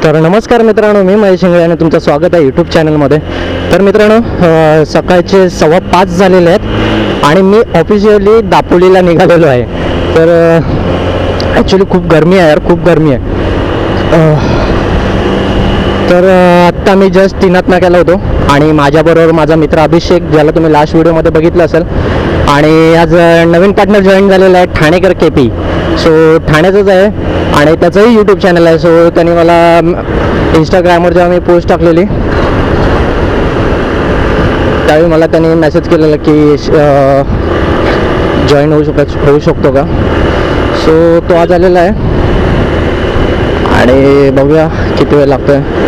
तर नमस्कार मित्रांनो, मी महेश इंगळे आणि तुमचं स्वागत आहे यूट्यूब चॅनलमध्ये. तर मित्रांनो, सकाळचे 5:15 झालेले आहेत आणि मी ऑफिशियली दापोलीला निघालेलो आहे. तर ॲक्च्युली खूप गरमी आहे यार, खूप गरमी आहे. तर आत्ता मी जस्ट तीनात नाक्याला होतो आणि माझ्याबरोबर माझा मित्र अभिषेक, ज्याला तुम्ही लास्ट व्हिडिओमध्ये बघितलं असेल. आणि आज नवीन पार्टनर जॉईन झालेला आहे, ठाणेकर केपी. सो ठाण्याचंच आहे आणि त्याचंही यूट्यूब चॅनल आहे. सो त्यांनी मला इंस्टाग्रामवर जेव्हा मी पोस्ट टाकलेली त्यावेळी मला त्यांनी मेसेज केलेला की जॉईन होऊ शकतो का. सो तो आज आलेला आहे आणि बघूया किती वेळ लागतो आहे.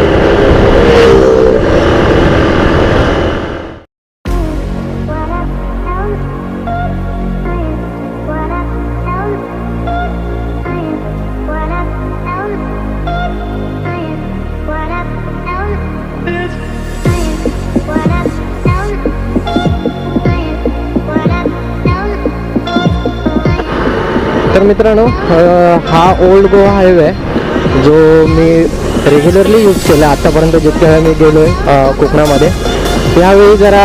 तर मित्रांनो, हा ओल्ड गोवा हायवे आहे जो मी रेग्युलरली यूज केला आत्तापर्यंत जितक्या वेळा मी गेलो आहे कोकणामध्ये. त्यावेळी जरा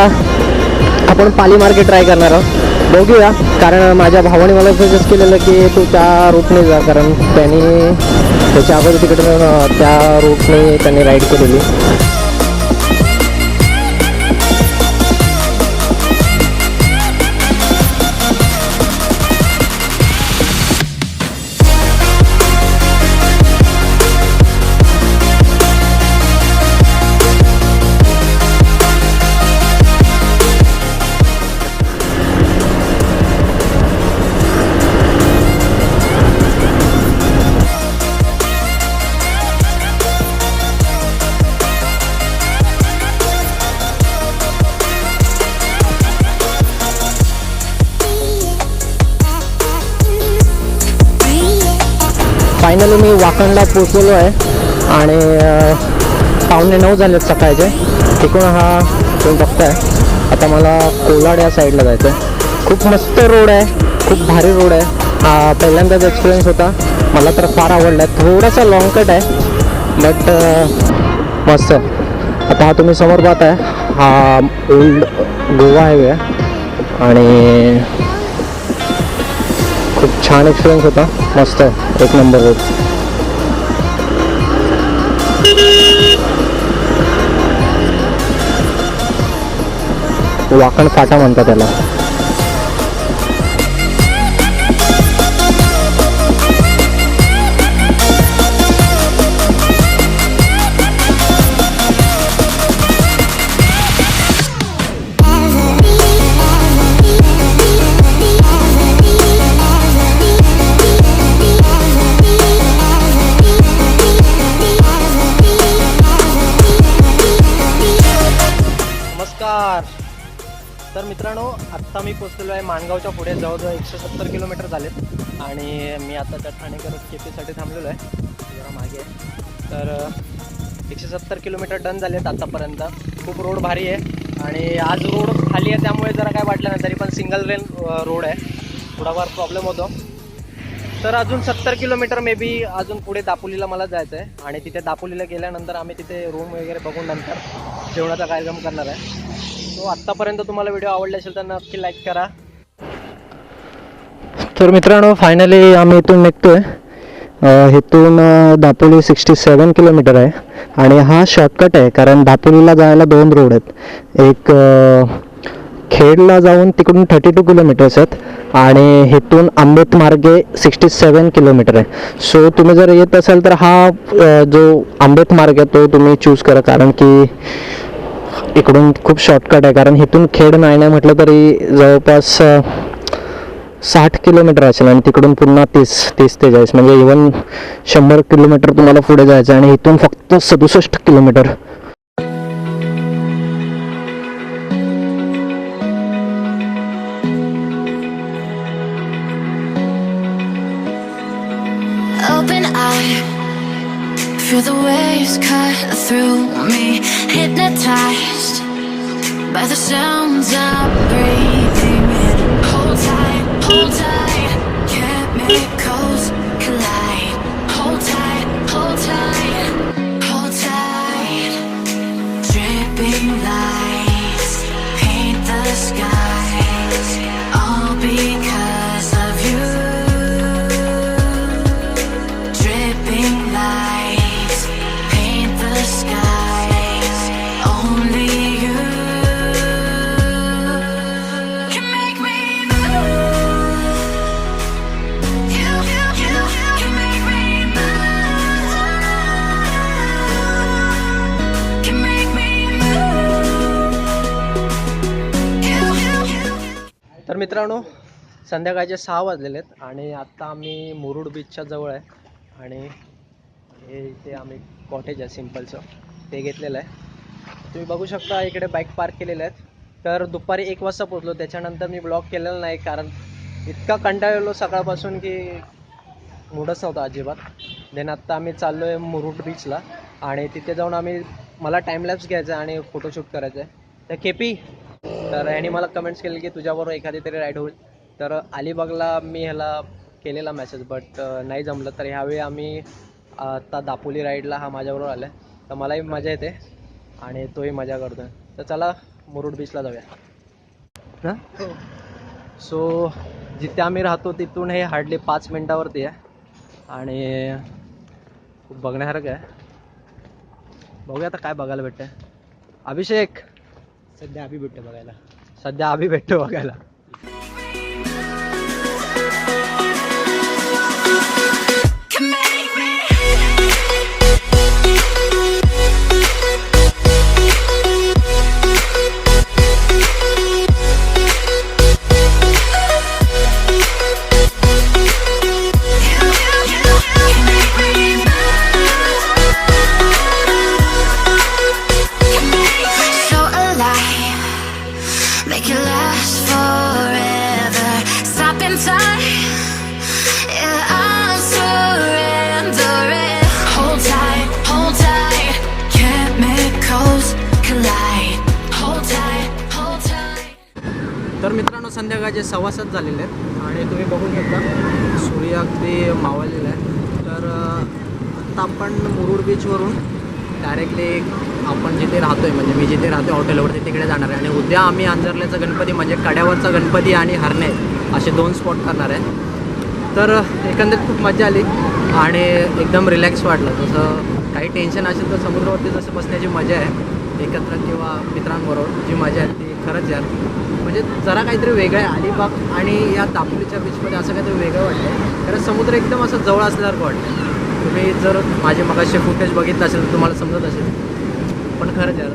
आपण पाली मार्केट ट्राय करणार आहोत, बघूया. कारण माझ्या भावाने मला सजेस्ट केलेलं की तू त्या रूटने जा, कारण त्यांनी त्याच्या अगोदर तिकडे त्या रूटने त्यांनी राईड केलेली. फायनली मी वाकणला पोचलेलो आहे आणि 8:45 झालेत सकाळचे. तिकडून हा तुम्ही बघताय. आता मला कोलाड या साईडला जायचं आहे. खूप मस्त रोड आहे, खूप भारी रोड आहे. हा पहिल्यांदाच एक्सपिरियन्स होता, मला तर फार आवडला आहे. थोडासा लॉंग कट आहे बट मस्त. आता हा तुम्ही समोर पाहताय, हा ओल्ड गोवा हायवे आहे आणि खूप छान एक्सपिरियन्स होता, मस्त आहे, एक नंबर रोड. वाकण फाटा म्हणतात त्याला. तर मित्रांनो, आत्ता मी पोचलेलो आहे माणगावच्या पुढे. जवळजवळ 170 किलोमीटर झालेत आणि मी आता त्या ठाणेकर केपीसाठी थांबलेलो आहे, जरा मागे आहे. तर 170 किलोमीटर डन झालेत आत्तापर्यंत. खूप रोड भारी आहे आणि आज रोड खाली आहे त्यामुळे जरा काय वाटलं नाही, तरी पण सिंगल लेन रोड आहे, थोडाफार प्रॉब्लेम होतो. तर अजून 70 किलोमीटर मे बी अजून पुढे दापोलीला मला जायचं आहे आणि तिथे दापोलीला गेल्यानंतर आम्ही तिथे रूम वगैरे बघून नंतर जेवणाचा कार्यक्रम करणार आहे. तो आत्तापर्यंत तुम्हाला व्हिडिओ आवडला असेल तर नक्की लाईक करा. तर मित्रांनो, फायनली आम्ही इथून निघतोय. इथून दापोली 67 किलोमीटर आहे आणि हा शॉर्टकट आहे, कारण दापोलीला जायला 2 रोड आहेत. एक खेडला जाऊन तिकडून 32 किलोमीटर्स आहेत आणि इथून आंबेत मार्गे 67 किलोमीटर आहे. सो तुम्ही जर येत असाल तर हा जो आंबेत मार्ग आहे तो तुम्ही चूज करा, कारण की इकडून खूप शॉर्टकट आहे. कारण इथून खेड नाही म्हटलं तरी जवळपास 60 किलोमीटर असेल आणि तिकडून पुन्हा 30 ते 40, म्हणजे इवन 100 किलोमीटर तुम्हाला पुढे जायचं आणि इथून फक्त 67 kilometre. Feel the waves cut through me, hypnotized by the sounds I'm breathing in. Hold tight, chemicals collide. Hold tight, hold tight, मित्रांनो, संध्याकाळचे 6 वाजलेले आहेत आणि आत्ता आम्ही मुरुड बीचच्या जवळ आहे आणि हे इथे आम्ही कॉटेज आहे सिम्पलचं ते घेतलेलं आहे. तुम्ही बघू शकता इकडे बाईक पार्क केलेले आहेत. तर दुपारी 1 वाजता पोचलो, त्याच्यानंतर मी ब्लॉग केलेला नाही कारण इतका कंटाळलो सकाळपासून की मूडच नव्हता अजिबात. देन आत्ता आम्ही चाललो आहे मुरुड बीचला आणि तिथे जाऊन मला टाईमलॅप्स घ्यायचा आहे आणि फोटोशूट करायचं आहे. तर केपी, तर ह्याने मला कमेंट्स केले की तुझ्याबरोबर एखादी तरी राईड होईल. तर अलिबागला मी ह्याला केलेला मेसेज बट नाही जमलं. तर ह्यावेळी आम्ही आता दापोली राईडला हा माझ्याबरोबर आला आहे. तर मलाही मजा येते आणि तोही मजा करतो आहे. तर चला मुरुड बीचला जाऊया ना. सो जिथे आम्ही राहतो तिथून हे हार्डली 5 मिनटावरती आहे आणि खूप बघण्यासारखं आहे. बघूया आता काय बघायला भेटतं. अभिषेक, सध्या अभि भेटतं बघायला. सध्या अभि भेटतो बघायला. So alive, make it last forever. Stop in time, yeah, I'm surrendering. Hold tight, chemicals collide. Hold tight. तर मित्रांनो, संध्याकाळचे 6:15 झालेले आहेत आणि तुम्ही बघू शकता सूर्य अगदी मावळलेला आहे. तर आत्ता आपण मुरुड बीचवरून डायरेक्टली आपण जिथे राहतो आहे म्हणजे मी जिथे राहतो हॉटेलवरती तिकडे जाणार आहे आणि उद्या आम्ही अंजरल्याचा गणपती म्हणजे कड्यावरचा गणपती आणि हरणे असे 2 स्पॉट करणार आहे. तर एकंदरीत खूप मजा आली आणि एकदम रिलॅक्स वाटलं. जसं काही टेन्शन असेल तर समुद्रावरती जसं बसण्याची मजा आहे एकत्र किंवा मित्रांबरोबर जी मजा आहे ती खरंच यार म्हणजे जरा काहीतरी वेगळं आहे. अलिबाग आणि या दापोलीच्या बीचमध्ये असं काहीतरी वेगळं वाटतं कारण समुद्र एकदम असं जवळ असल्यासारखं वाटतं. तुम्ही जर माझे मगाशी फुटेज बघितलं असेल तर तुम्हाला समजत असेल. पण खरंच यार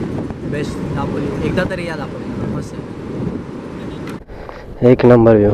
बेस्ट दापोली, एकदा तरी या दापोली, मस्त. एक नंबर व्ह्यू.